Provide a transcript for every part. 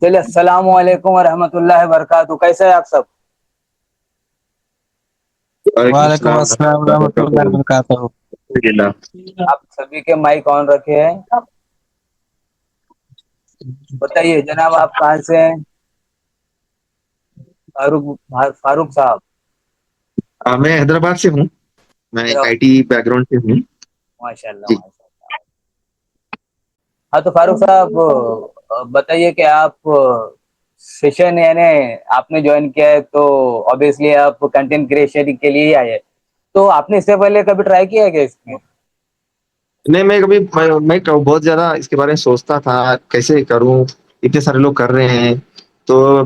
चलिए, अस्सलाम वालेकुम वरहमतुल्लाहि वबरकातुहू। कैसे है आप सब? वालेकुम वालेकुम अस्सलाम अस्सलाम रहमतुल्लाहि वरहमतुल्लाहि वबरकातुहू। वबरकातुहू। आप सभी के माइक ऑन रखे हैं। बताइए जनाब, आप कहाँ से हैं? फारूक साहब। मैं हैदराबाद से हूँ। मैं एक हैदराबाद। आईटी बैकग्राउंड से हूँ। माशाल्लाह जी। माशाल्लाह। हाँ तो फारूक साहब, बताइए कि आप सेशन यानी आपने ज्वाइन किया है तो ऑब्वियसली आप कंटेंट क्रिएशन के लिए ही आए हैं। तो आपने इससे पहले कभी ट्राई किया है क्या इसमें? नहीं, बहुत ज्यादा इसके बारे में सोचता था, कैसे करूँ। इतने सारे लोग कर रहे हैं, तो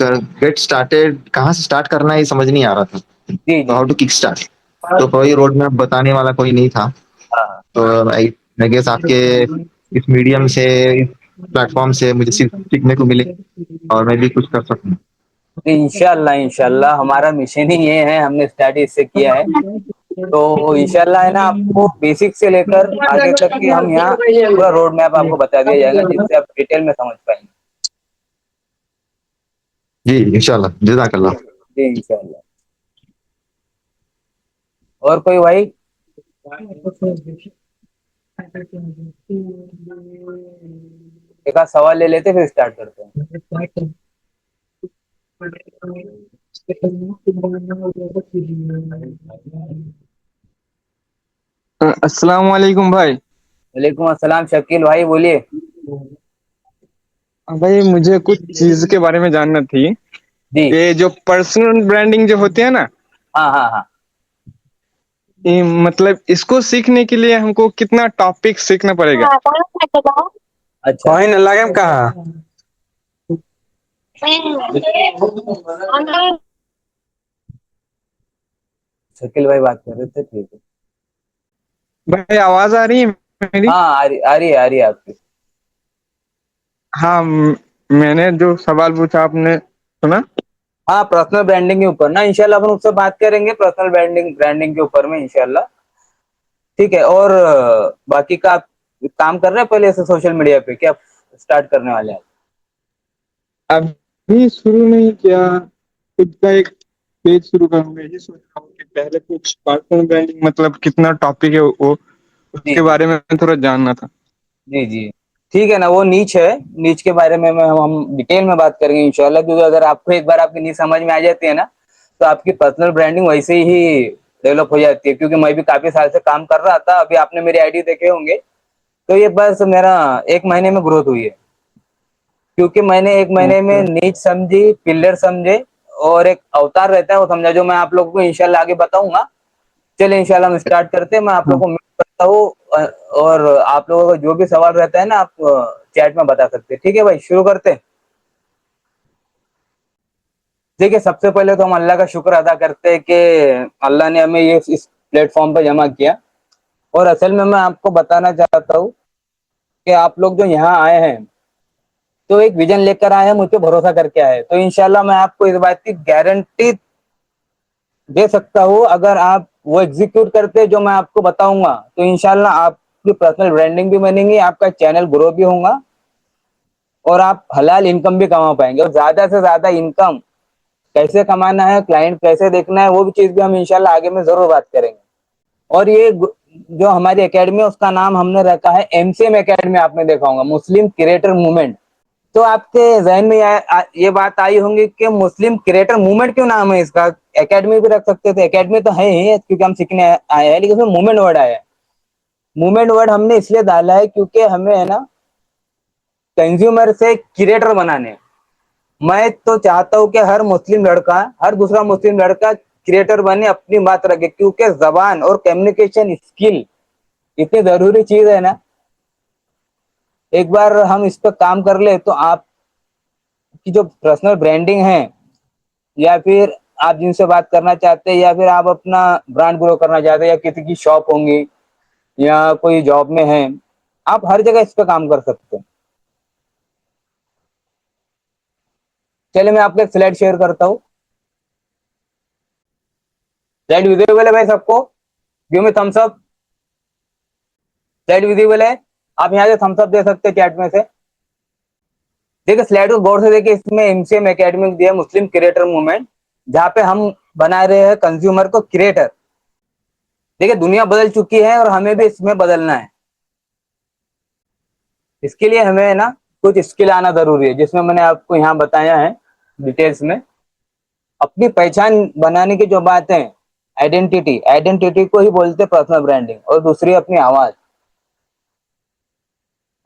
गेट स्टार्टेड कहाँ से स्टार्ट करना है ये समझ नहीं आ रहा था। जी तो जी हाउ टू जी। Kick start. तो कोई रोड मैप बताने वाला कोई नहीं था। हाँ। तो आई गेस आपके इस मीडियम से, इस प्लेटफॉर्म से मुझे सीखने को मिले और मैं भी कुछ कर सकूँ। इंशाल्लाह इंशाल्लाह, हमारा मिशन ही ये है, हमने स्टार्ट इससे किया है। तो इंशाल्लाह है ना, आपको बेसिक से लेकर आगे तक की हम यहाँ पूरा रोड मैप आपको बता दिया जाएगा, जिससे आप डिटेल में समझ पाएंगे। जी इंशाल्लाह, जज़ाकल्लाह। जी इंशाल्लाह। और कोई भाई? एक आध सवाल ले लेते फिर स्टार्ट करते हैं। अस्सलाम वालेकुम भाई। वालेकुम अस्सलाम शकील भाई, बोलिए। भाई मुझे कुछ चीज के बारे में जानना थी। जी। ये जो पर्सनल ब्रांडिंग जो होती है ना, हाँ हाँ हाँ। ये मतलब इसको सीखने के लिए हमको कितना टॉपिक सीखना पड़ेगा? अच्छा। कहीं न लगे कहाँ। शकील भाई बात कर रहे थे, ठीक है। भाई आवाज आ रही है मेरी? हाँ, आ रही है आपकी। हाँ, मैंने जो सवाल पूछा आपने सुना। हाँ, पर्सनल ब्रांडिंग के ऊपर ना इंशाल्लाह अपन उससे बात करेंगे, पर्सनल ब्रांडिंग ब्रांडिंग के ऊपर में इंशाल्लाह। ठीक है। और बाकी का आप काम कर रहे हैं पहले से सोशल मीडिया पे, क्या स्टार्ट करने वाले हैं? अभी शुरू नहीं किया, खुद का एक पेज शुरू करूंगा, यही सोच रहा हूँ कि पहले कुछ पर्सनल ब्रांडिंग मतलब कितना टॉपिक है वो, जी उसके जी बारे में थोड़ा जानना था। जी जी। ठीक है ना, वो नीच है। नीच के बारे में हम डिटेल में बात करेंगे इंशाल्लाह, क्योंकि अगर आपको एक बार आपकी नीच समझ में आ जाती है ना, तो आपकी पर्सनल ब्रांडिंग वैसे ही डेवलप हो जाती है। क्योंकि मैं भी काफी साल से काम कर रहा था, अभी आपने मेरी आईडी देखे होंगे, तो ये बस मेरा एक महीने में ग्रोथ हुई है। क्योंकि मैंने एक महीने में ओके। नीच समझी, पिलर समझे, और एक अवतार रहता है वो समझा, जो मैं आप लोगों को इंशाल्लाह आगे बताऊंगा। चलिए इंशाल्लाह हम स्टार्ट करते हैं, मैं आप हाँ। लोगों को मिल करता हूँ। और आप लोगों का जो भी सवाल रहता है ना, आप चैट में बता सकते हैं। ठीक है भाई, शुरू करते हैं। देखिए, सबसे पहले तो हम अल्लाह का शुक्र अदा करते हैं कि अल्लाह ने हमें ये इस प्लेटफॉर्म पर जमा किया। और असल में मैं आपको बताना चाहता हूँ कि आप लोग जो यहाँ आए हैं, तो एक विजन लेकर आए हैं, मुझ पे भरोसा करके आए हैं। तो इंशाल्लाह मैं आपको इस बात की गारंटी दे सकता हूँ, अगर आप वो एग्जीक्यूट करते जो मैं आपको बताऊंगा, तो इंशाल्लाह आपकी पर्सनल ब्रांडिंग भी बनेगी, आपका चैनल ग्रो भी होगा, और आप हलाल इनकम भी कमा पाएंगे। और ज्यादा से ज्यादा इनकम कैसे कमाना है, क्लाइंट कैसे देखना है, वो भी चीज भी हम इंशाल्लाह आगे में जरूर बात करेंगे। और ये जो हमारी एकेडमी है, उसका नाम हमने रखा है एमसीएम एकेडमी। आपने देखा होगा, मुस्लिम क्रिएटर मूवमेंट। तो आपके जहन में ये बात आई होंगी कि मुस्लिम क्रिएटर मूवमेंट क्यों नाम है इसका, एकेडमी भी रख सकते थे। एकेडमी तो है ही, क्योंकि हम सीखने आए हैं, लेकिन उसमें मूवमेंट वर्ड आया है। मूवमेंट वर्ड हमने इसलिए डाला है क्योंकि हमें है ना, कंज्यूमर से क्रिएटर बनाने हैं। मैं तो चाहता हूं कि हर मुस्लिम लड़का, हर दूसरा मुस्लिम लड़का क्रिएटर बने, अपनी बात रखे। क्योंकि जबान और कम्युनिकेशन स्किल इतनी जरूरी चीज है ना, एक बार हम इस पर काम कर ले तो आपकी जो पर्सनल ब्रांडिंग है, या फिर आप जिनसे बात करना चाहते हैं, या फिर आप अपना ब्रांड ग्रो करना चाहते हैं, या किसी की शॉप होंगी, या कोई जॉब में है, आप हर जगह इस पे काम कर सकते हैं। चलिए मैं आपको एक स्लाइड शेयर करता हूँ। स्लाइड विजिबल है भाई सबको? Give me thumbs up. Slide visible है? आप यहाँ से थम्स अप दे सकते हैं चैट में से। देखिए स्लाइड को गौर से देखिए, इसमें एमसीएम एकेडमी दिया मुस्लिम क्रिएटर मूवमेंट, जहाँ पे हम बना रहे हैं कंज्यूमर को क्रिएटर। देखिए दुनिया बदल चुकी है और हमें भी इसमें बदलना है। इसके लिए हमें ना कुछ स्किल आना जरूरी है, जिसमें मैंने आपको यहाँ बताया है डिटेल्स में। अपनी पहचान बनाने की जो बात है, आइडेंटिटी, आइडेंटिटी को ही बोलते हैं पर्सनल ब्रांडिंग, और दूसरी अपनी आवाज।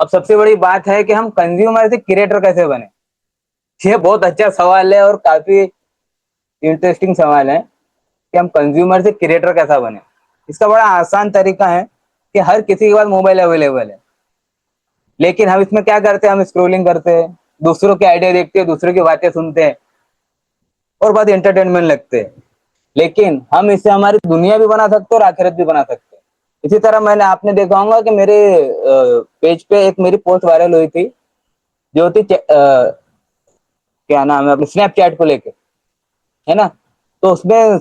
अब सबसे बड़ी बात है कि हम कंज्यूमर से क्रिएटर कैसे बने। ये बहुत अच्छा सवाल है और काफी इंटरेस्टिंग सवाल है कि हम कंज्यूमर से क्रिएटर कैसा बने। इसका बड़ा आसान तरीका है कि हर किसी के पास मोबाइल अवेलेबल है, लेकिन हम इसमें क्या करते हैं, हम स्क्रोलिंग करते हैं, दूसरों के आइडिया देखते हैं, दूसरों की बातें सुनते हैं और बहुत एंटरटेनमेंट लगते हैं। लेकिन हम इससे हमारी दुनिया भी बना सकते हैं और आखिरत भी बना सकते हैं। इसी तरह मैंने आपने देखा होगा कि मेरे पेज पे एक मेरी पोस्ट वायरल हुई थी, जो थी क्या नाम है अपने स्नैपचैट को लेके, है ना। तो उसमें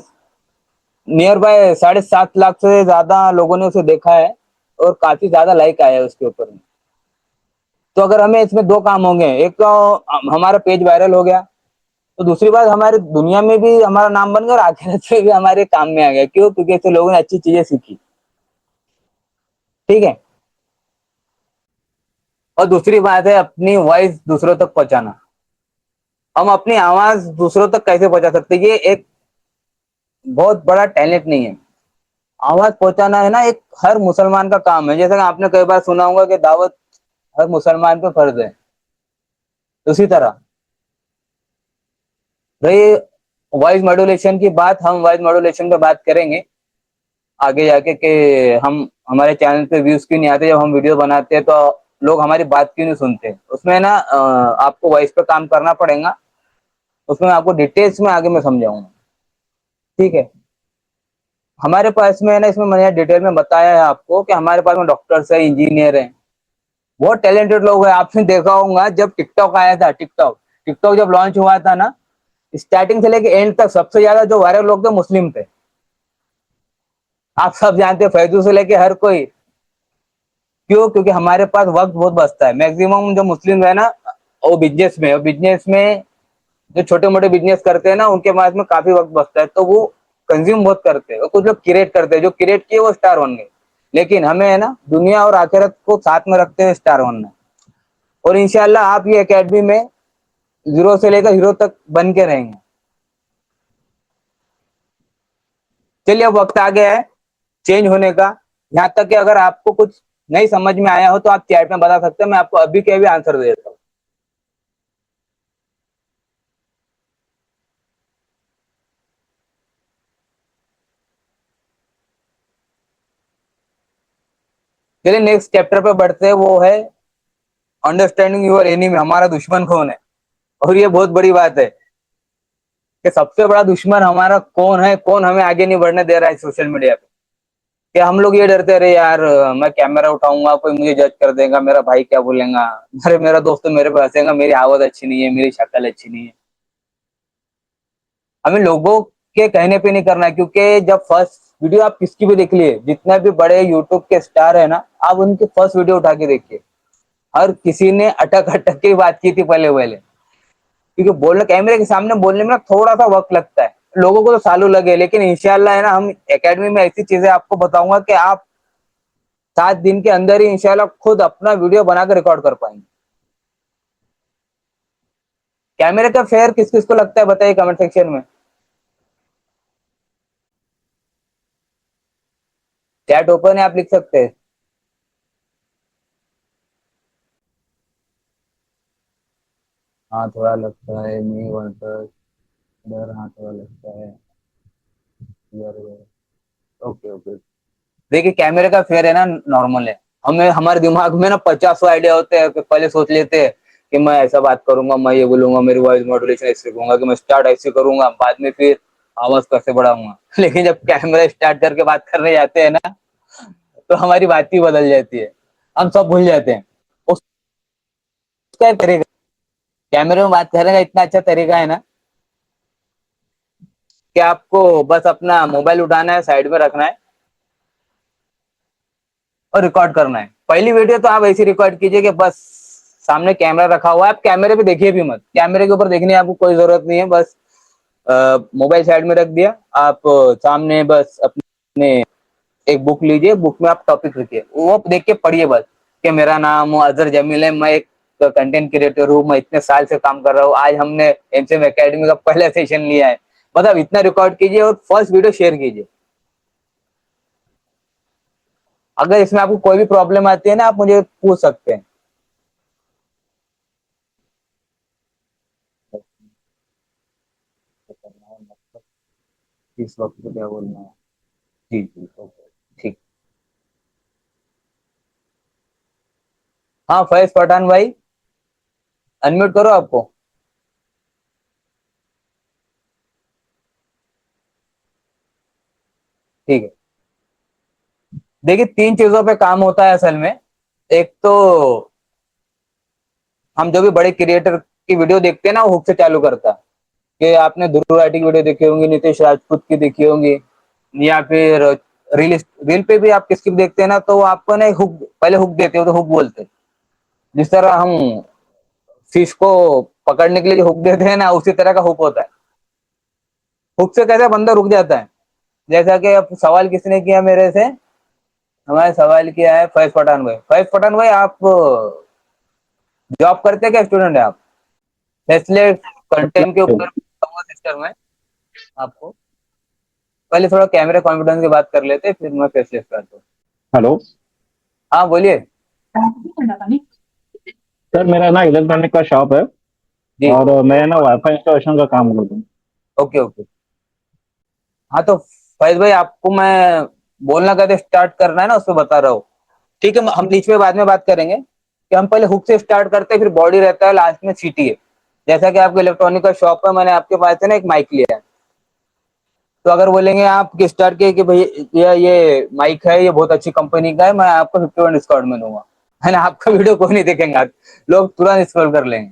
नियर बाय 7.5 लाख से ज्यादा लोगों ने उसे देखा है और काफी ज्यादा लाइक आया है उसके ऊपर में। तो अगर हमें इसमें दो काम होंगे, एक तो हमारा पेज वायरल हो गया, तो दूसरी बात हमारी दुनिया में भी हमारा नाम बन गया और आखिरत में भी हमारे काम में आ गया। क्यों? क्योंकि इससे लोगों ने अच्छी चीजें सीखी। ठीक है। और दूसरी बात है अपनी वॉइस दूसरों तक पहुंचाना। हम अपनी आवाज दूसरों तक कैसे पहुंचा सकते हैं? ये एक बहुत बड़ा टैलेंट नहीं है। आवाज पहुंचाना है ना, एक हर मुसलमान का काम है। जैसे कि आपने कई बार सुना होगा कि दावत हर मुसलमान पे फर्ज है। उसी तरह रही वॉइस मॉड्यूलेशन की बात, हम वॉइस मॉड्यूलेशन पे बात करेंगे आगे जाके कि हम हमारे चैनल पे व्यूज क्यों नहीं आते। जब हम वीडियो बनाते हैं तो लोग हमारी बात क्यों नहीं सुनते। उसमें ना आपको वॉइस पे काम करना पड़ेगा। उसमें आपको डिटेल्स में आगे मैं समझाऊंगा। ठीक है। हमारे पास में है ना, इसमें मैंने डिटेल में बताया है आपको कि हमारे पास में डॉक्टर्स है, इंजीनियर है, बहुत टैलेंटेड लोग हैं। आपने देखा होगा जब टिकटॉक आया था, टिकटॉक टिकटॉक जब लॉन्च हुआ था ना, स्टार्टिंग से लेके एंड तक सबसे ज्यादा जो वायरल लोग थे मुस्लिम थे। आप सब जानते हैं, फैजू से लेके हर कोई। क्यों? क्योंकि हमारे पास वक्त बहुत बचता है। मैक्सिमम जो मुस्लिम है ना, वो बिजनेस में जो छोटे मोटे बिजनेस करते हैं ना, उनके पास में काफी वक्त बचता है, तो वो कंज्यूम बहुत करते हैं। और कुछ लोग क्रिएट करते हैं, जो क्रिएट किए वो स्टार बन गए। लेकिन हमें है ना दुनिया और आखिरत को साथ में रखते हुए स्टार बनना है। और इंशाल्लाह आप ये एकेडमी में जीरो से लेकर हीरो तक बन के रहेंगे। चलिए अब वक्त आ गया है चेंज होने का। यहाँ तक कि अगर आपको कुछ नहीं समझ में आया हो तो आप चैट में बता सकते हैं, मैं आपको अभी के अभी आंसर दे देता हूँ। चलिए नेक्स्ट चैप्टर पे बढ़ते हैं, वो है अंडरस्टैंडिंग यूर एनिमी। हमारा दुश्मन कौन है? और ये बहुत बड़ी बात है कि सबसे बड़ा दुश्मन हमारा कौन है, कौन हमें आगे नहीं बढ़ने दे रहा है सोशल मीडिया पे। कि हम लोग ये डरते रहे यार, मैं कैमरा उठाऊंगा कोई मुझे जज कर देगा, मेरा भाई क्या बोलेगा, अरे मेरा दोस्त तो मेरे पे हंसेगा, मेरी आवाज अच्छी नहीं है, मेरी शक्ल अच्छी नहीं है। हमें लोगों के कहने पे नहीं करना है, क्योंकि जब फर्स्ट वीडियो आप किसकी भी देख लिए, जितने भी बड़े यूट्यूब के स्टार है ना, आप उनकी फर्स्ट वीडियो उठा के देखिए, हर किसी ने अटक अटक के बात की थी पहले पहले। क्योंकि बोलने, कैमरे के सामने बोलने में ना थोड़ा सा वक्त लगता है, लोगों को तो सालों लगे। लेकिन इंशाल्लाह है ना, हम एकेडमी में ऐसी चीजें आपको बताऊंगा कि आप 7 दिन के अंदर ही इंशाल्लाह खुद अपना वीडियो बनाकर रिकॉर्ड कर पाएंगे। कैमरे का फेयर किस किस को लगता है बताइए कमेंट सेक्शन में। चैट ओपन है, आप लिख सकते हैं। हाँ थोड़ा लगता है, मी वर्सेस डर, हाँ थोड़ा लगता है यार। Okay okay. देखिए कैमरे का फेयर है ना, नॉर्मल है। हमें हमारे दिमाग में ना 50 आइडिया होते हैं, पहले सोच लेते हैं कि मैं ऐसा बात करूंगा, मैं ये बोलूंगा, मेरी वॉइस मॉड्यूलेशन ऐसे करूंगा, कि मैं स्टार्ट ऐसे करूंगा, बाद में फिर आवाज कैसे बढ़ाऊंगा। लेकिन जब कैमरा स्टार्ट करके बात करने जाते हैं ना, तो हमारी बात ही बदल जाती है, हम सब भूल जाते हैं। उसका एक तरीका, कैमरे में बात करने का इतना अच्छा तरीका है ना, कि आपको बस अपना मोबाइल उठाना है, साइड में रखना है और रिकॉर्ड करना है। पहली वीडियो तो आप ऐसी रिकॉर्ड कीजिए कि बस सामने कैमरा रखा हुआ है, आप कैमरे पे देखिए भी मत, कैमरे के ऊपर देखने की आपको कोई जरूरत नहीं है। बस मोबाइल साइड में रख दिया, आप सामने बस अपने एक बुक लीजिए, बुक में आप टॉपिक लिखिए, वो देख के पढ़िए बस कि मेरा नाम अजहर जमील है, मैं एक कंटेंट क्रिएटर हूँ, मैं इतने साल से काम कर रहा हूँ, आज हमने एमसीएम एकेडमी का पहला सेशन लिया है, मतलब इतना रिकॉर्ड कीजिए और फर्स्ट वीडियो शेयर कीजिए। अगर इसमें आपको कोई भी प्रॉब्लम आती है ना, आप मुझे पूछ सकते हैं। इस वक्त तो क्या बोलना है? जी जी ओके ठीक। हाँ फैज पठान भाई, अनम्यूट करो आपको। ठीक है, देखिए 3 चीजों पे काम होता है असल में। एक तो हम जो भी बड़े क्रिएटर की वीडियो देखते हैं ना, वो हुक से चालू करता है। कि आपने ध्रुव राठी की वीडियो देखी होंगी, नितेश राजपूत की देखी होंगी, या फिर रील रील पे भी आप किसकी भी देखते हैं ना, तो वो आपको ना हुक पहले हुक देते हो, तो हुक बोलते हैं। जिस तरह हम फिश को पकड़ने के लिए जो हुक देते हैं ना, उसी तरह का हुक होता है। हुक से कैसे बंदा रुक जाता है। जैसा कि अब सवाल किसने किया मेरे से, हमारे सवाल किया है फैज पठान भाई। फैज पठान भाई, आप जॉब करते हैं क्या, स्टूडेंट है आप? इसलिए कंटेंट के ऊपर सिस्टर में आपको पहले थोड़ा कैमरा कॉन्फिडेंस की बात कर लेते, फिर मैं फेसलेस करता हूँ। हेलो हाँ बोलिए। सर, मेरा ना इलेक्ट्रॉनिक का शॉप है जी और मैं ना वाईफाई इंस्टॉलेशन का काम करता हूँ। Okay okay. हाँ तो फैज भाई, आपको मैं बोलना कैसे स्टार्ट करना है ना, उसको बता रहा हूँ। ठीक है, हम बीच में बाद में बात करेंगे कि हम पहले हुक से स्टार्ट करते हैं, फिर बॉडी रहता है, लास्ट में सीटी है। जैसा कि आपको इलेक्ट्रॉनिक का शॉप है, मैंने आपके पास से ना एक माइक लिया है। तो अगर बोलेंगे आप कि स्टार्ट के कि भाई ये माइक है, ये बहुत अच्छी कंपनी का है, मैं आपको 51 डिस्काउंट में दूंगा, है ना, आपका वीडियो कोई नहीं देखेंगे, लोग तुरंत स्क्रॉल कर लेंगे।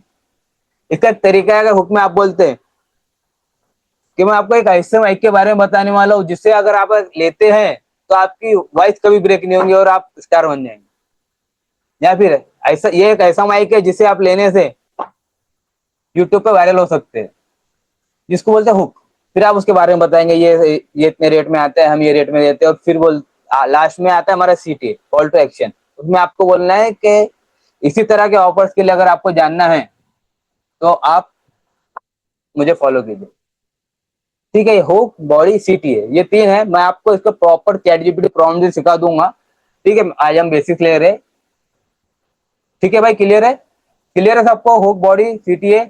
इसका एक तरीका है, अगर हुक में आप बोलते हैं कि मैं आपको एक ऐसे माइक के बारे में बताने वाला हूँ जिससे अगर आप लेते हैं तो आपकी वॉइस कभी ब्रेक नहीं होंगी और आप स्टार बन जाएंगे। या फिर ऐसा, ये एक ऐसा माइक है जिसे आप लेने से यूट्यूब पे वायरल हो सकते हैं, जिसको बोलते हैं हुक। फिर आप उसके बारे में बताएंगे, ये इतने रेट में आता है, हम ये रेट में देते हैं, और फिर बोल लास्ट में आता है हमारा सीटी, कॉल टू एक्शन। उसमें आपको बोलना है कि इसी तरह के ऑफर्स के लिए अगर आपको जानना है तो आप मुझे फॉलो कीजिए। ठीक है, हुक, बॉडी, सीटी है, ये 3 है। मैं आपको इसको प्रॉपर चैट जीपीटी प्रॉम्प्ट भी सिखा दूंगा। ठीक है, आज हम बेसिक ले रहे। ठीक है भाई, क्लियर है? क्लियर है सबको, हुक, बॉडी, सीटी है?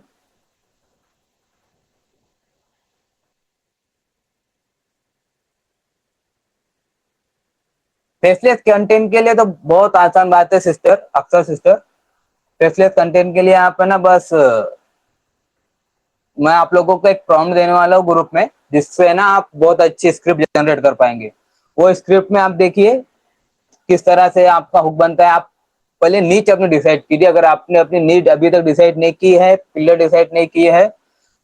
फेसलेस कंटेंट के लिए तो बहुत आसान बात है सिस्टर, अक्सर सिस्टर। फेसलेस कंटेंट के लिए आप है ना, बस मैं आप लोगों को एक प्रॉम्प्ट देने वाला हूँ ग्रुप में, जिससे ना आप बहुत अच्छी स्क्रिप्ट जनरेट कर पाएंगे। वो स्क्रिप्ट में आप देखिए किस तरह से आपका हुक बनता है। आप पहले नीच अपनी डिसाइड कीजिए। अगर आपने अपनी नीड अभी तक डिसाइड नहीं की है, पिलर डिसाइड नहीं की है,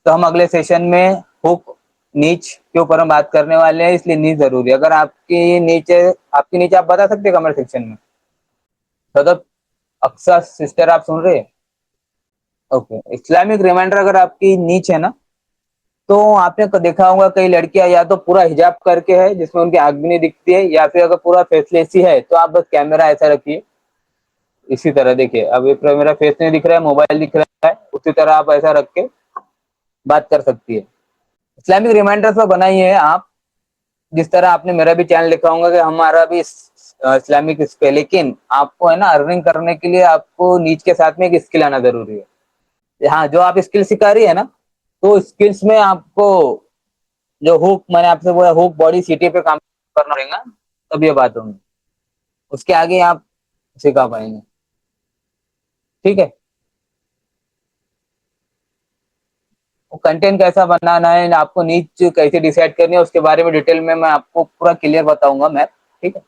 तो हम अगले सेशन में हुक, नीच के ऊपर हम बात करने वाले हैं, इसलिए नीच जरूरी है। अगर आपकी नीचे आप बता सकते हैं कमेंट सेक्शन में। तो अक्सर सिस्टर आप सुन रहे हैं? ओके, इस्लामिक रिमाइंडर अगर आपकी नीच है ना, तो आपने देखा होगा कई लड़कियां या तो पूरा हिजाब करके है जिसमें उनकी आंख भी नहीं दिखती है, या फिर अगर पूरा फेसलेस ही है तो आप बस कैमरा ऐसा रखिए, इसी तरह देखिए, अब ये मेरा फेस नहीं दिख रहा है, मोबाइल दिख रहा है, उसी तरह आप ऐसा रख के बात कर सकती है। इस्लामिक रिमाइंडर्स पर बनाई है आप, जिस तरह आपने मेरा भी चैनल लिखा होगा कि हमारा भी इस्लामिक इस पे, लेकिन आपको है ना अर्निंग करने के लिए आपको नीच के साथ में एक स्किल आना जरूरी है। हाँ, जो आप स्किल सिखा रही है ना, तो स्किल्स में आपको जो हुक मैंने आपसे बोला, हुक, बॉडी, सीटी पे काम करना पड़ेगा, तब ये बात होगी। उसके आगे आप सिखा पाएंगे। ठीक है, वो कंटेंट कैसा बनाना है, आपको नीच कैसे डिसाइड करनी है, उसके बारे में डिटेल में मैं आपको पूरा क्लियर बताऊंगा मैं। ठीक है,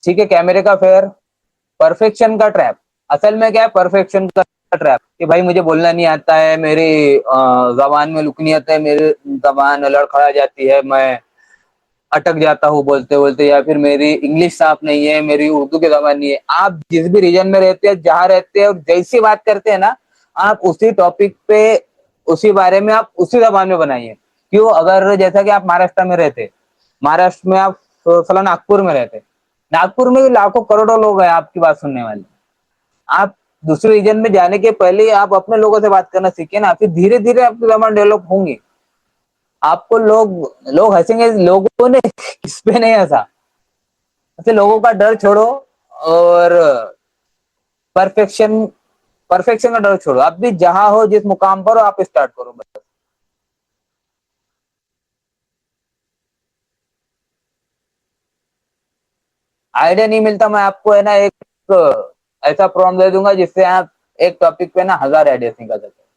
ठीक है। कैमरे का फेयर, परफेक्शन का ट्रैप। असल में क्या है, परफेक्शन का ट्रैप कि भाई मुझे बोलना नहीं आता है, मेरी जबान में लुक नहीं आता है, मेरी जबान लड़खड़ा जाती है, मैं अटक जाता हूँ बोलते बोलते, या फिर मेरी इंग्लिश साफ नहीं है, मेरी उर्दू की जबान नहीं है। आप जिस भी रीजन में रहते हैं, जहाँ रहते हैं और जैसी बात करते हैं ना, आप उसी टॉपिक पे, उसी बारे में आप उसी जबान में बनाइए। क्यों? अगर जैसा कि आप महाराष्ट्र में रहते, महाराष्ट्र में आप फला नागपुर में रहते, नागपुर में भी लाखों करोड़ों लोग हैं आपकी बात सुनने वाले। आप दूसरे रीजन में जाने के पहले आप अपने लोगों से बात करना सीखे ना, फिर धीरे धीरे आपकी जबान डेवलप होंगी। आपको लोग लोग हंसेंगे, लोगों ने किस पे नहीं हंसा। ऐसे लोगों का डर छोड़ो और परफेक्शन परफेक्शन का डर छोड़ो। आप भी जहां हो, जिस मुकाम पर हो, आप स्टार्ट करो बस। आइडिया नहीं मिलता, मैं आपको है ना एक ऐसा प्रॉम्प्ट दे दूंगा जिससे आप एक टॉपिक पे ना 1000 आइडियाज निकाल सकते हैं।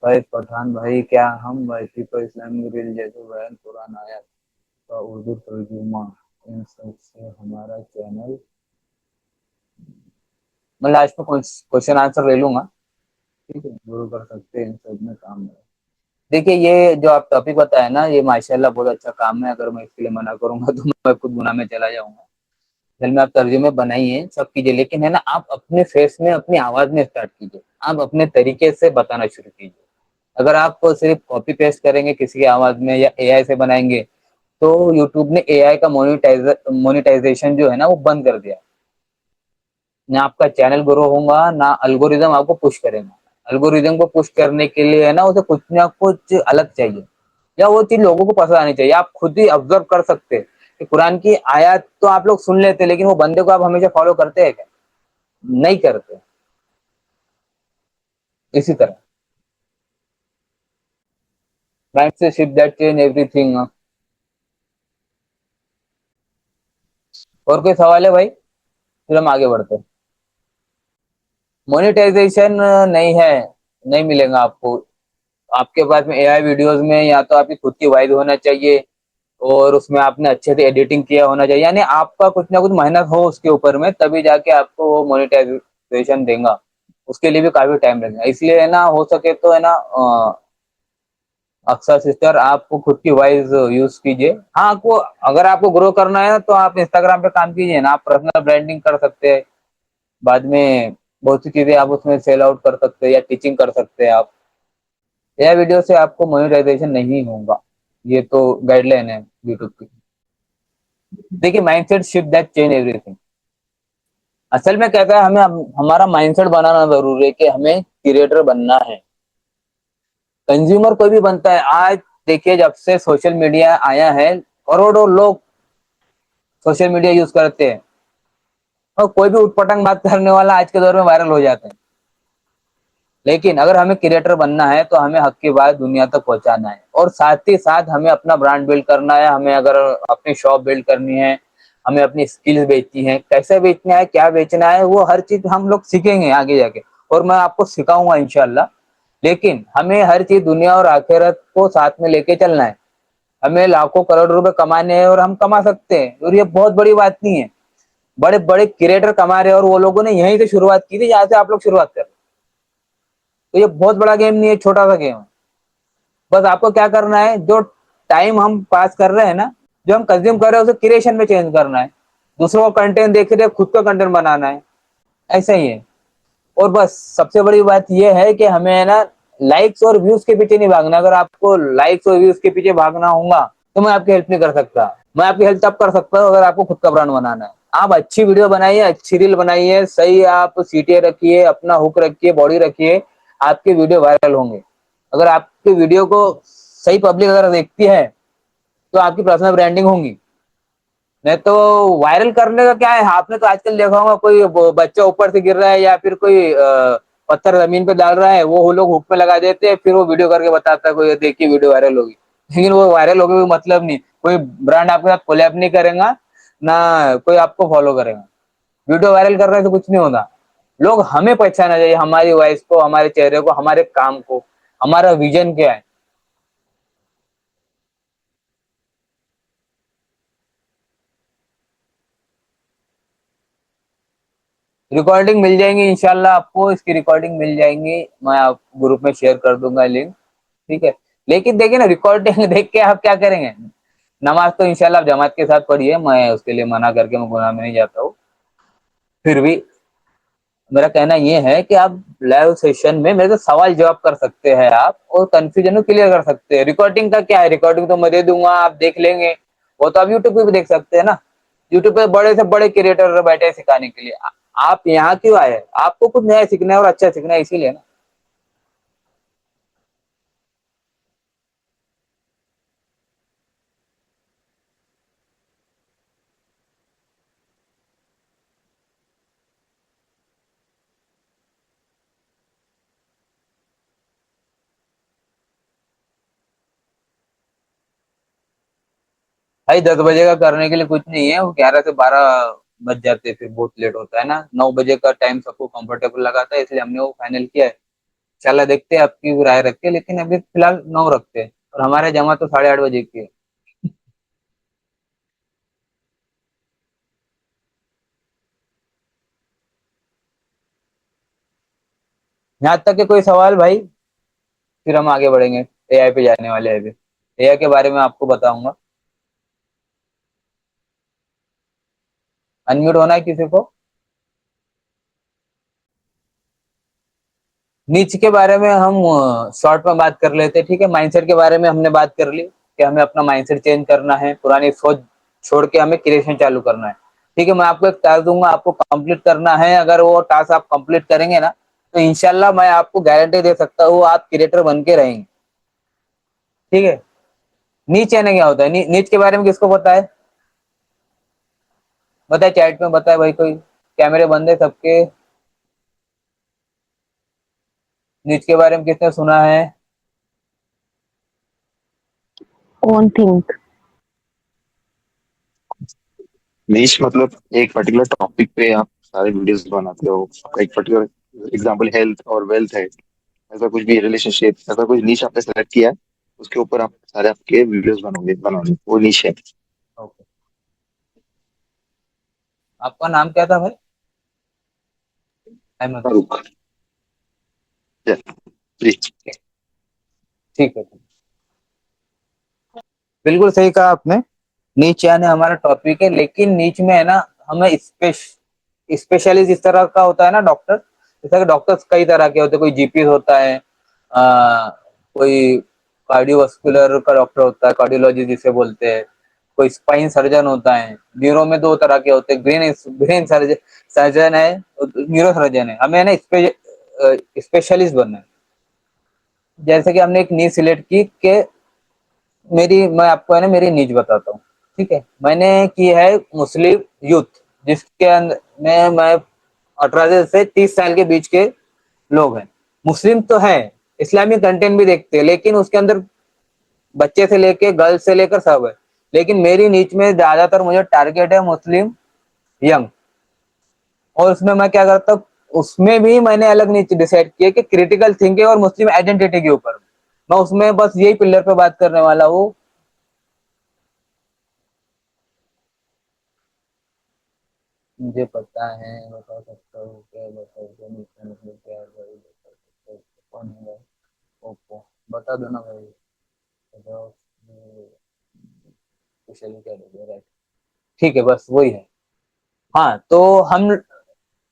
भाई पठान भाई, क्या हम वैसी को इस्लामी रील जैसे बयान कुरान आयत का उर्दू तर्जुमा, इन सब से हमारा चैनल। मैं लास्ट में क्वेश्चन आंसर ले लूंगा, ठीक है? गुरु कर सकते हैं इन सब में काम है। देखिए, ये जो आप टॉपिक बताया ना, ये माशाल्लाह बहुत अच्छा काम है। अगर मैं इसके लिए मना करूंगा तो मैं खुद गुनाह में चला जाऊंगा। फिल्म में आप तर्जुमे बनाइए, सब कीजिए, लेकिन है ना, आप अपने फेस में, अपनी आवाज में स्टार्ट कीजिए। आप अपने तरीके से बताना शुरू कीजिए। अगर आप सिर्फ कॉपी पेस्ट करेंगे किसी की आवाज में या एआई से बनाएंगे, तो यूट्यूब ने एआई का मोनिटाइजेशन जो है ना, वो बंद कर दिया। ना आपका चैनल ग्रो होगा, ना अल्गोरिदम आपको पुश करेगा। अल्गोरिदम को पुश करने के लिए है ना, उसे कुछ ना कुछ अलग चाहिए, या वो चीज लोगों को पसंद आनी चाहिए। आप खुद ही ऑब्जर्व कर सकते हैं कि कुरान की आयत तो आप लोग सुन लेते, लेकिन वो बंदे को आप हमेशा फॉलो करते हैं क्या? नहीं करते। इसी तरह माइंड से शिफ्ट दैट चेंज एवरीथिंग। और कोई सवाल है भाई? फिर हम आगे बढ़ते हैं। मोनेटाइजेशन नहीं है, नहीं मिलेगा आपको। आपके पास में एआई वीडियोस में या तो आपकी खुद की वॉइस होना चाहिए, और उसमें आपने अच्छे से एडिटिंग किया होना चाहिए, यानी आपका कुछ ना कुछ मेहनत हो उसके ऊपर में, तभी जाके आपको वो मोनेटाइजेशन देगा। उसके लिए भी काफी टाइम लगेगा। इसलिए है ना, हो सके तो है ना, अक्सर सिस्टर, आपको खुद की वॉइस यूज कीजिए। हाँ, आपको अगर आपको ग्रो करना है तो आप इंस्टाग्राम पे काम कीजिए ना, आप पर्सनल ब्रांडिंग कर सकते हैं। बाद में बहुत सी चीजें आप उसमें सेल आउट कर सकते हैं, या टीचिंग कर सकते हैं आप। यह वीडियो से आपको मोनेटाइजेशन नहीं होगा, ये तो गाइडलाइन है यूट्यूब की। देखिए, mindset shift that change everything. असल में कहता है, हमें हमारा माइंडसेट बनाना जरूरी है कि हमें क्रिएटर बनना है। कंज्यूमर कोई भी बनता है। आज देखिए, जब से सोशल मीडिया आया है, करोड़ों लोग सोशल मीडिया यूज करते हैं, और कोई भी उटपटांग बात करने वाला आज के दौर में वायरल हो जाता है। लेकिन अगर हमें क्रिएटर बनना है तो हमें हक की बात दुनिया तक पहुंचाना है, और साथ ही साथ हमें अपना ब्रांड बिल्ड करना है। हमें अगर अपनी शॉप बिल्ड करनी है, हमें अपनी स्किल्स बेचनी है, कैसे बेचना है, क्या बेचना है, वो हर चीज हम लोग सीखेंगे आगे जाके, और मैं आपको सिखाऊंगा इंशाल्लाह। लेकिन हमें हर चीज, दुनिया और आखिरत को साथ में लेके चलना है। हमें लाखों करोड़ रुपए कमाने हैं, और हम कमा सकते हैं, और ये बहुत बड़ी बात नहीं है। बड़े बड़े क्रिएटर कमा रहे हैं, और वो लोगों ने यहीं से शुरुआत की थी जहां से आप लोग शुरुआत कर रहे हैं। तो ये बहुत बड़ा गेम नहीं है, छोटा सा गेम है। बस आपको क्या करना है, जो टाइम हम पास कर रहे हैं ना, जो हम कंज्यूम कर रहे हैं, उसे क्रिएशन में चेंज करना है। दूसरों का कंटेंट देख रहे, खुद का कंटेंट बनाना है। ऐसा ही है। और बस सबसे बड़ी बात यह है कि हमें है ना, लाइक्स और व्यूज के पीछे नहीं भागना। अगर आपको लाइक्स और व्यूज के पीछे भागना होगा तो मैं आपकी हेल्प नहीं कर सकता। मैं आपकी हेल्प तब कर सकता हूँ अगर आपको खुद का ब्रांड बनाना है। आप अच्छी वीडियो बनाइए, अच्छी रील बनाइए, सही आप सीटीए रखिए, अपना हुक रखिए, बॉडी रखिए, आपके वीडियो वायरल होंगे। अगर आपके वीडियो को सही पब्लिक अगर देखती है, तो आपकी पर्सनल ब्रांडिंग होगी। नहीं तो वायरल करने का क्या है, आपने तो आजकल देखा होगा, कोई बच्चा ऊपर से गिर रहा है, या फिर कोई पत्थर जमीन पे डाल रहा है, वो लोग हुक पे लगा देते हैं, फिर वो वीडियो करके बताता है, कोई देखिए वीडियो वायरल होगी। लेकिन वो वायरल होगी कोई मतलब नहीं, कोई ब्रांड आपके साथ कोलैब नहीं करेगा, ना कोई आपको फॉलो करेगा। वीडियो वायरल करने से कुछ नहीं होता। लोग हमें पहचाना चाहिए, हमारी वॉइस को, हमारे चेहरे को, हमारे काम को, हमारा विजन क्या है। रिकॉर्डिंग मिल जाएंगी इंशाल्लाह, आपको इसकी रिकॉर्डिंग मिल जाएंगी, मैं आप ग्रुप में शेयर कर दूंगा लिंक, ठीक है। लेकिन देखिए ना, रिकॉर्डिंग देख के आप क्या करेंगे? नमाज तो इंशाल्लाह आप जमात के साथ पढ़िए, मैं उसके लिए मना करके मैं गुनाह में नहीं जाता हूँ। फिर भी मेरा कहना ये है कि आप लाइव सेशन में मेरे से सवाल जवाब कर सकते हैं आप, और कंफ्यूजन को क्लियर कर सकते हैं। रिकॉर्डिंग का क्या है, रिकॉर्डिंग तो मैं दे दूंगा, आप देख लेंगे, वो तो आप यूट्यूब पे भी देख सकते हैं ना। यूट्यूब पे बड़े से बड़े क्रिएटर बैठे हैं सिखाने के लिए, आप यहाँ क्यों आए? आपको कुछ नया सीखना है और अच्छा सीखना है, इसीलिए ना। भाई 10 बजे का करने के लिए कुछ नहीं है, वो 11 से 12 बज जाते हैं, फिर बहुत लेट होता है ना। 9 बजे का टाइम सबको कंफर्टेबल लगाता है, इसलिए हमने वो फाइनल किया है। चला देखते हैं, आपकी राय रखते हैं, लेकिन अभी फिलहाल 9 रखते हैं, और हमारे जमा तो 8:30 बजे की है। यहाँ तक के कोई सवाल भाई? फिर हम आगे बढ़ेंगे, एआई पे जाने वाले हैं अभी। एआई के बारे में आपको बताऊंगा। अनम्यूट होना है किसी को? नीच के बारे में हम शॉर्ट में बात कर लेते हैं, ठीक है। माइंडसेट के बारे में हमने बात कर ली कि हमें अपना माइंडसेट चेंज करना है, पुरानी सोच छोड़ के हमें क्रिएशन चालू करना है, ठीक है। मैं आपको एक टास्क दूंगा, आपको कंप्लीट करना है। अगर वो टास्क आप कंप्लीट करेंगे ना, तो इंशाल्लाह मैं आपको गारंटी दे सकता हूँ, आप क्रिएटर बन के रहेंगे, ठीक है। नीच यानी क्या होता है? नीच के बारे में किसको पता है? बताए चैट में, बताए भाई कोई। कैमरे बंद है सबके। नीच के बारे में किसने सुना है? कौन थिंक? नीश मतलब एक पर्टिकुलर टॉपिक पे आप सारे वीडियोस बनाते हो, आपका एक पर्टिकुलर एग्जांपल हेल्थ और वेल्थ है, ऐसा कुछ भी रिलेशनशिप, ऐसा कुछ नीश आपने सेलेक्ट किया है, उसके ऊपर आप सारे आपके वीडियोस बनोगे बनाओगे, वो नीश है। ओके। आपका नाम क्या था भाई? अहमद। फारूक। जी। ठीक है। बिल्कुल सही कहा आपने। नीच यानी हमारा टॉपिक है, लेकिन नीच में है ना, हमें स्पेशलिस्ट इस तरह का होता है ना डॉक्टर। जैसा कि डॉक्टर्स कई तरह के होते हैं, कोई जीपी होता है, कोई कार्डियोवास्कुलर का डॉक्टर होता है, कार्डियोलॉजी जिसे बोलते हैं। कोई स्पाइन सर्जन होता है। न्यूरो में 2 तरह के होते हैं, ब्रेन ब्रेन सर्जन सर्जन है, न्यूरो सर्जन है। हमें ना स्पेशलिस्ट बनना है। जैसे कि हमने एक नीच सिलेक्ट की कि मैं आपको है ना मेरी नीज बताता हूँ, ठीक है। मैंने की है मुस्लिम यूथ, जिसके अंदर मैं 18 से 30 साल के बीच के लोग हैं। मुस्लिम तो है, इस्लामिक कंटेंट भी देखते हैं, लेकिन उसके अंदर बच्चे से लेके गर्ल्स से लेकर सब है। लेकिन मेरी नीच में ज्यादातर मुझे टारगेट है मुस्लिम यंग। और उसमें मैं क्या करता हूँ, उसमें भी मैंने अलग नीच डिसाइड किया कि क्रिटिकल थिंकिंग और मुस्लिम आइडेंटिटी के ऊपर मैं उसमें बस यही पिलर पे बात करने वाला हूँ। मुझे पता है, बता सकता हूँ क्या, बता दो इसका मतलब क्या है भाई, बता सकता हूँ कौन है भाई? ओप्पो। बता दो ना भाई, बताओ। स्पेशली क्या दोगे, राइट? ठीक है, बस वही है। हाँ, तो हम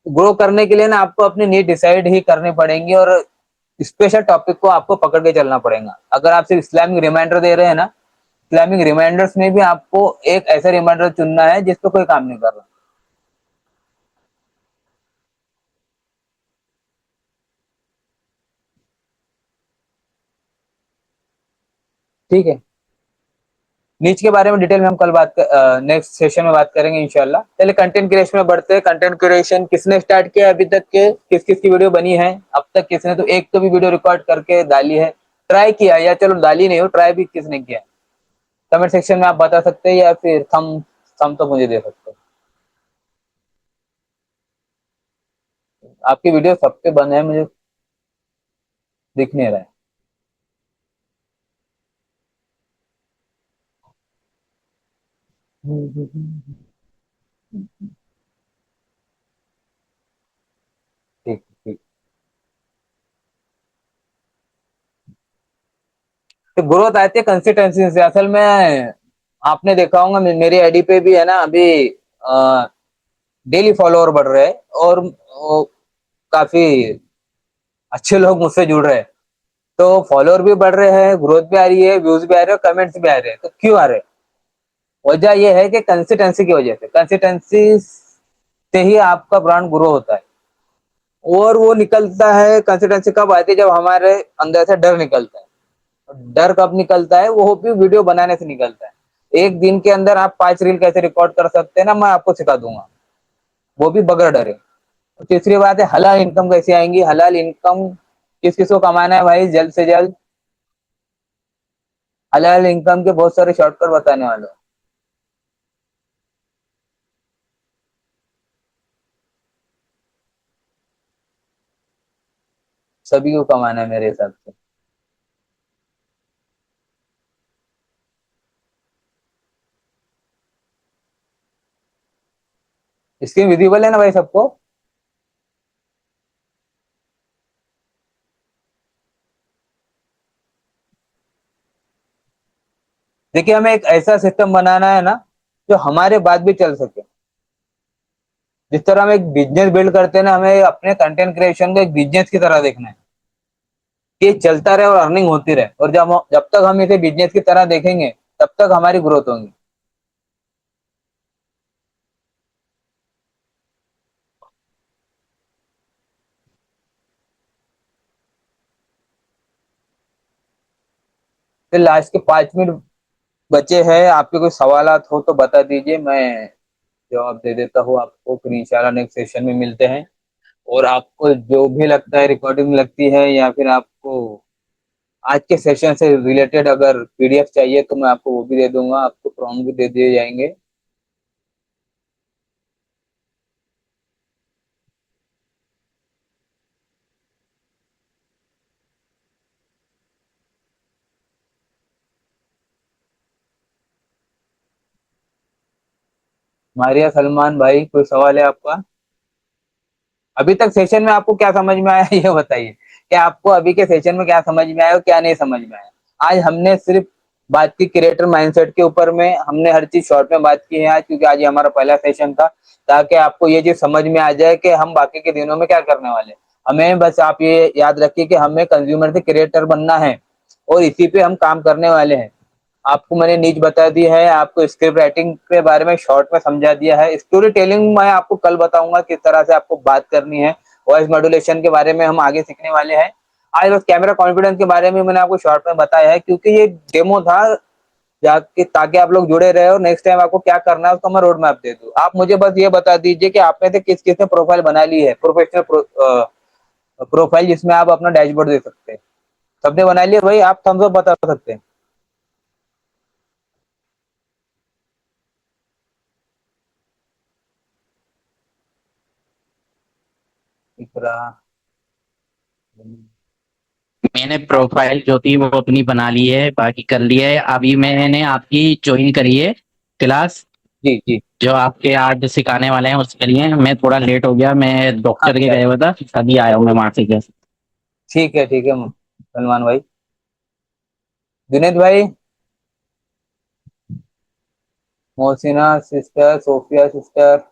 ग्रो करने के लिए ना आपको अपनी नीड डिसाइड ही करनी पड़ेंगी, और स्पेशल टॉपिक को आपको पकड़ के चलना पड़ेगा। अगर आप सिर्फ इस्लामिक रिमाइंडर दे रहे हैं ना, इस्लामिक रिमाइंडर्स में भी आपको एक ऐसा रिमाइंडर चुनना है जिस पे कोई काम नहीं कर रहा, ठीक है। नीच के बारे में डिटेल में हम कल नेक्स्ट सेशन में बात करेंगे इंशाल्लाह। पहले कंटेंट क्रिएशन में बढ़ते हैं। कंटेंट क्रिएशन किसने स्टार्ट किया अभी तक के, किस किस की वीडियो बनी है अब तक? किसने तो एक तो भी वीडियो रिकॉर्ड करके डाली है, ट्राई किया, या चलो डाली नहीं हो, ट्राई भी किसने किया? कमेंट सेक्शन में आप बता सकते हैं, या फिर थम तो मुझे दे सकते हैं। आपकी वीडियो सब पे बंद है, मुझे दिख नहीं रहा है। तो ग्रोथ आती है कंसिस्टेंसी से। असल में आपने देखा होगा मेरी आईडी पे भी है ना अभी डेली फॉलोअर बढ़ रहे हैं और काफी अच्छे लोग मुझसे जुड़ रहे हैं। तो फॉलोअर भी बढ़ रहे हैं, ग्रोथ भी आ रही है, व्यूज भी आ रहे हैं, कमेंट्स भी आ रहे हैं। तो क्यों आ रहे हैं? वजह यह है कि कंसिस्टेंसी की वजह से, कंसिस्टेंसी से ही आपका ब्रांड ग्रो होता है। और वो निकलता है, कंसिस्टेंसी कब आती है? जब हमारे अंदर से डर निकलता है। डर कब निकलता है? वो भी वीडियो बनाने से निकलता है। एक दिन के अंदर आप 5 रील कैसे रिकॉर्ड कर सकते हैं ना, मैं आपको सिखा दूंगा, वो भी बगैर डरे। तीसरी बात है हलाल इनकम कैसे आएंगी। हलाल इनकम किस किस को कमाना है भाई, जल्द से जल्द हलाल इनकम के बहुत सारे शॉर्टकट बताने वाले हूं। सभी को कमाना है मेरे हिसाब से। स्क्रीन विजिबल है ना भाई सबको? देखिए, हमें एक ऐसा सिस्टम बनाना है ना जो हमारे बाद भी चल सके। जिस तरह हम एक बिजनेस बिल्ड करते हैं ना, हमें अपने कंटेंट क्रिएशन को एक बिजनेस की तरह देखना है कि ये चलता रहे और अर्निंग होती रहे। और जब जब तक हम इसे बिजनेस की तरह देखेंगे तब तक हमारी ग्रोथ होगी। फिर लास्ट के 5 मिनट बचे हैं, आपके कोई सवालात हो तो बता दीजिए, मैं जवाब दे देता हूँ आपको। फिर इंशाल्लाह नेक्स्ट सेशन में मिलते हैं। और आपको जो भी लगता है, रिकॉर्डिंग लगती है या फिर आपको आज के सेशन से रिलेटेड अगर पीडीएफ चाहिए तो मैं आपको वो भी दे दूंगा, आपको प्रॉम्प्ट भी दे दिए जाएंगे। मारिया सलमान भाई, कोई सवाल है आपका? अभी तक सेशन में आपको क्या समझ में आया ये बताइए कि आपको अभी के सेशन में क्या समझ में आया और क्या नहीं समझ में आया। आज हमने सिर्फ बात की क्रिएटर माइंडसेट के ऊपर में, हमने हर चीज शॉर्ट में बात की है आज, क्योंकि आज ये हमारा पहला सेशन था। ताकि आपको ये चीज समझ में आ जाए कि हम बाकी के दिनों में क्या करने वाले हैं। हमें बस आप ये याद रखिए कि हमें कंज्यूमर से क्रिएटर बनना है और इसी पे हम काम करने वाले हैं। आपको मैंने नीच बता दी है, आपको स्क्रिप्ट राइटिंग के बारे में शॉर्ट में समझा दिया है। स्टोरी टेलिंग मैं आपको कल बताऊंगा किस तरह से आपको बात करनी है। वॉइस मॉड्यूलेशन के बारे में हम आगे सीखने वाले हैं। आज बस कैमरा कॉन्फिडेंस के बारे में मैंने आपको शॉर्ट में बताया है, क्योंकि ये डेमो था जाके, ताकि आप लोग जुड़े रहे और नेक्स्ट टाइम आपको क्या करना है उसका मैं रोड मैप दे दूं। आप मुझे बस ये बता दीजिए कि आप में से किस किस ने प्रोफाइल बना ली है, प्रोफेशनल प्रोफाइल जिसमें आप अपना डैशबोर्ड दे सकते हैं। सबने बना लिया भाई? आप थम्स अप बता सकते हैं। इकरा, मैंने प्रोफाइल जो थी वो अपनी बना ली है, बाकी कर लिया है। अभी मैंने आपकी ज्वाइन करी है क्लास, जी जी। जो आपके आज सिखाने वाले हैं उसके लिए। मैं थोड़ा लेट हो गया, मैं डॉक्टर के अच्छा गए हुआ था, अभी आया हूँ मैं वहां से। क्या ठीक है सलमान भाई। जुनेद भाई, मोहसिना सिस्टर, सोफिया सिस्टर,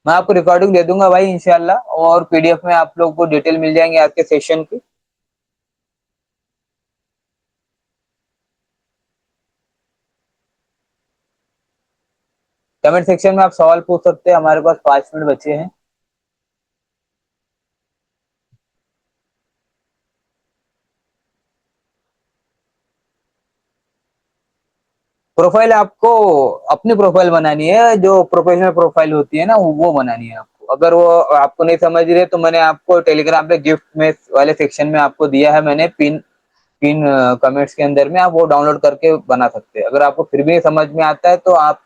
मैं आपको रिकॉर्डिंग दे दूंगा भाई इंशाल्लाह। और पीडीएफ में आप लोग को डिटेल मिल जाएंगे आज के सेशन की। कमेंट सेक्शन में आप सवाल पूछ सकते हैं, हमारे पास 5 मिनट बचे हैं। प्रोफाइल आपको अपनी प्रोफाइल बनानी है, जो प्रोफेशनल प्रोफाइल होती है ना वो बनानी है आपको। अगर वो आपको नहीं समझ रहे तो मैंने आपको टेलीग्राम पे गिफ्ट में वाले सेक्शन में आपको दिया है, मैंने पिन पिन कमेंट्स के अंदर में, आप वो डाउनलोड करके बना सकते हैं। अगर आपको फिर भी नहीं समझ में आता है तो आप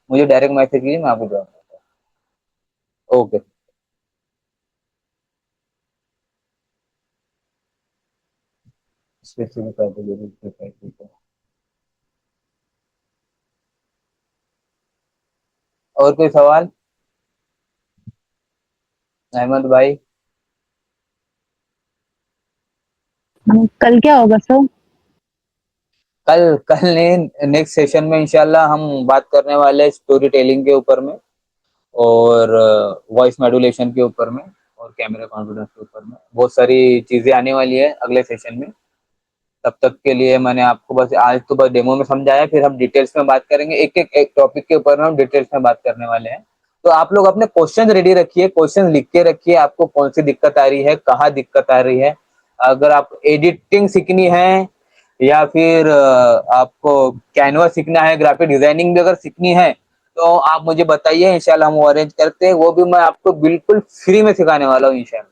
मुझे डायरेक्ट मैसेज कीजिए, मैं आपको जवाब दूंगा। ओके। और कोई सवाल? अहमद भाई, कल क्या होगा सर? कल कल नहीं, नेक्स्ट सेशन में इंशाल्लाह हम बात करने वाले हैं स्टोरी टेलिंग के ऊपर में, और वॉइस मॉड्यूलेशन के ऊपर में, और कैमरा कॉन्फिडेंस के ऊपर में। बहुत सारी चीजें आने वाली है अगले सेशन में। तब तक के लिए मैंने आपको बस आज तो बस डेमो में समझाया, फिर हम डिटेल्स में बात करेंगे। एक टॉपिक के ऊपर हम डिटेल्स में बात करने वाले हैं। तो आप लोग अपने क्वेश्चन रेडी रखिए, क्वेश्चन लिख के रखिए, आपको कौन सी दिक्कत आ रही है, कहाँ दिक्कत आ रही है। अगर आप एडिटिंग सीखनी है, या फिर आपको कैनवा सीखना है, ग्राफिक डिजाइनिंग भी अगर सीखनी है, तो आप मुझे बताइए, इंशाल्लाह हम अरेंज करते हैं। वो भी मैं आपको बिल्कुल फ्री में सिखाने वाला हूँ इंशाल्लाह।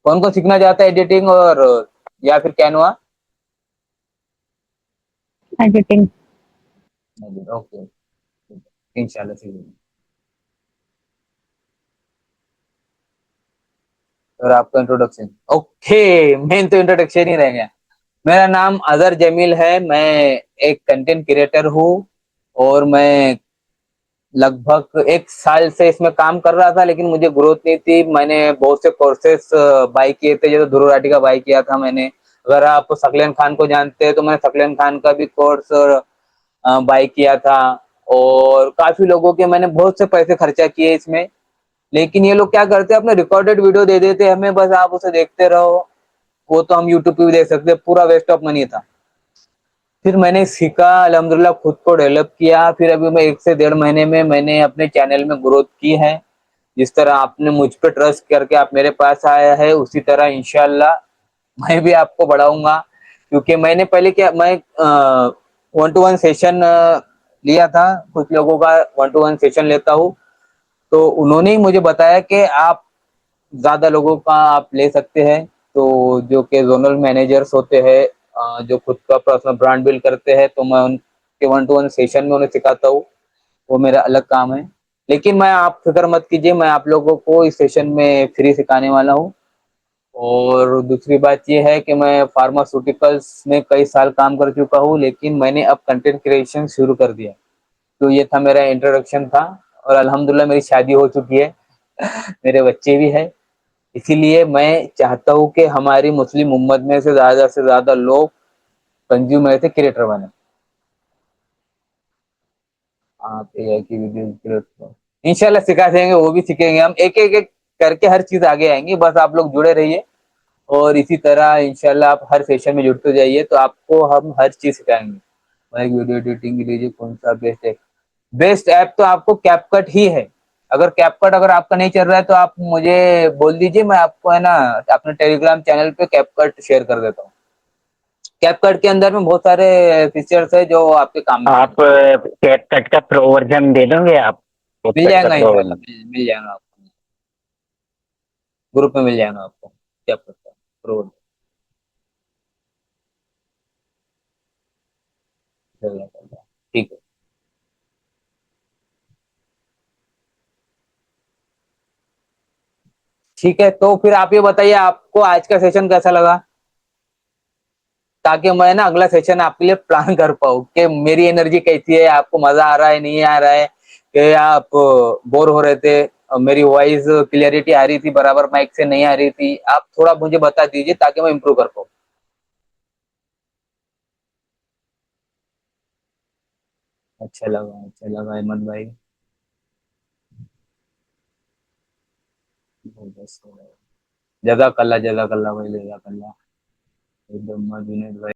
कौन कौन सीखना चाहता है एडिटिंग और या फिर कैनवा? एडिटिंग। ओके, इंशाल्लाह सीखेंगे। और आपका इंट्रोडक्शन, ओके, मेन तो इंट्रोडक्शन ही रह गया। मेरा नाम अजहर जमील है, मैं एक कंटेंट क्रिएटर हूँ, और मैं लगभग 1 साल से इसमें काम कर रहा था, लेकिन मुझे ग्रोथ नहीं थी। मैंने बहुत से कोर्सेस बाय किए थे, जैसे ध्रुव राठी का बाय किया था मैंने। अगर आप सकलेन खान को जानते हैं तो मैंने सकलेन खान का भी कोर्स बाय किया था। और काफी लोगों के मैंने बहुत से पैसे खर्चा किए इसमें, लेकिन ये लोग क्या करते हैं, अपने रिकॉर्डेड वीडियो दे देते हैं हमें, बस आप उसे देखते रहो। वो तो हम यूट्यूब पे भी देख सकते हैं, पूरा वेस्ट ऑफ मनी था। फिर मैंने सीखा, अल्हम्दुलिल्लाह खुद को डेवलप किया। फिर अभी मैं 1 से 1.5 महीने में मैंने अपने चैनल में ग्रोथ की है। जिस तरह आपने मुझ पे ट्रस्ट करके आप मेरे पास आया है, उसी तरह इंशाल्लाह मैं भी आपको बढ़ाऊंगा। क्योंकि मैंने पहले क्या, मैं 1-to-1 सेशन लिया था, कुछ लोगों का 1-to-1 सेशन लेता हूँ। तो उन्होंने ही मुझे बताया कि आप ज्यादा लोगों का आप ले सकते हैं। तो जो कि जोनल मैनेजर्स होते हैं, जो खुद का पर्सनल ब्रांड बिल्ड करते हैं, तो मैं उनके 1-to-1 सेशन में उन्हें सिखाता हूँ। वो मेरा अलग काम है। लेकिन मैं, आप फिक्र मत कीजिए, मैं आप लोगों को इस सेशन में फ्री सिखाने वाला हूँ। और दूसरी बात यह है कि मैं फार्मास्यूटिकल्स में कई साल काम कर चुका हूँ, लेकिन मैंने अब कंटेंट क्रिएशन शुरू कर दिया। तो ये था मेरा इंट्रोडक्शन था। और अल्हम्दुलिल्लाह मेरी शादी हो चुकी है, मेरे बच्चे भी है। इसीलिए मैं चाहता हूँ कि हमारी मुस्लिम उम्मत में से ज्यादा लोग कंज्यूमर से क्रिएटर बने। आप एआई की वीडियो क्रिएट इंशाल्लाह सिखा देंगे, वो भी सीखेंगे हम। एक एक एक करके हर चीज आगे आएंगी, बस आप लोग जुड़े रहिए। और इसी तरह इंशाल्लाह आप हर सेशन में जुड़ते जाइए, तो आपको हम हर चीज सिखाएंगे। भाई वीडियो एडिटिंग के लिए कौन सा बेस्ट है? बेस्ट ऐप तो आपको कैपकट ही है। अगर कैपकट अगर आपका नहीं चल रहा है, तो आप मुझे बोल दीजिए, मैं आपको है ना अपने टेलीग्राम चैनल पे कैपकट शेयर कर देता हूँ। कैपकट के अंदर में बहुत सारे फीचर्स है जो आपके काम में आप कैपकट का प्रो वर्जन दे दोगे आप? मिल कैपकट का जाएगा प्रो इंशाल्लाह, वर्जन। मिल जाएगा आपको, ग्रुप में मिल जाएगा आपको कैपकट का प्रो। ठीक है। ठीक है, तो फिर आप ये बताइए, आपको आज का सेशन कैसा लगा, ताकि मैं ना अगला सेशन आपके लिए प्लान कर पाऊँ कि मेरी एनर्जी कैसी है, आपको मजा आ रहा है, नहीं आ रहा है, कि आप बोर हो रहे थे, मेरी वॉइस क्लियरिटी आ रही थी बराबर, माइक से नहीं आ रही थी। आप थोड़ा मुझे बता दीजिए ताकि मैं इम्प्रूव कर पाऊँ। अच्छा लगा अहमद भाई। जजाकल्ला, जजाकल्ला भाई, जजाकल्ला। एकदम जुनेद भाई।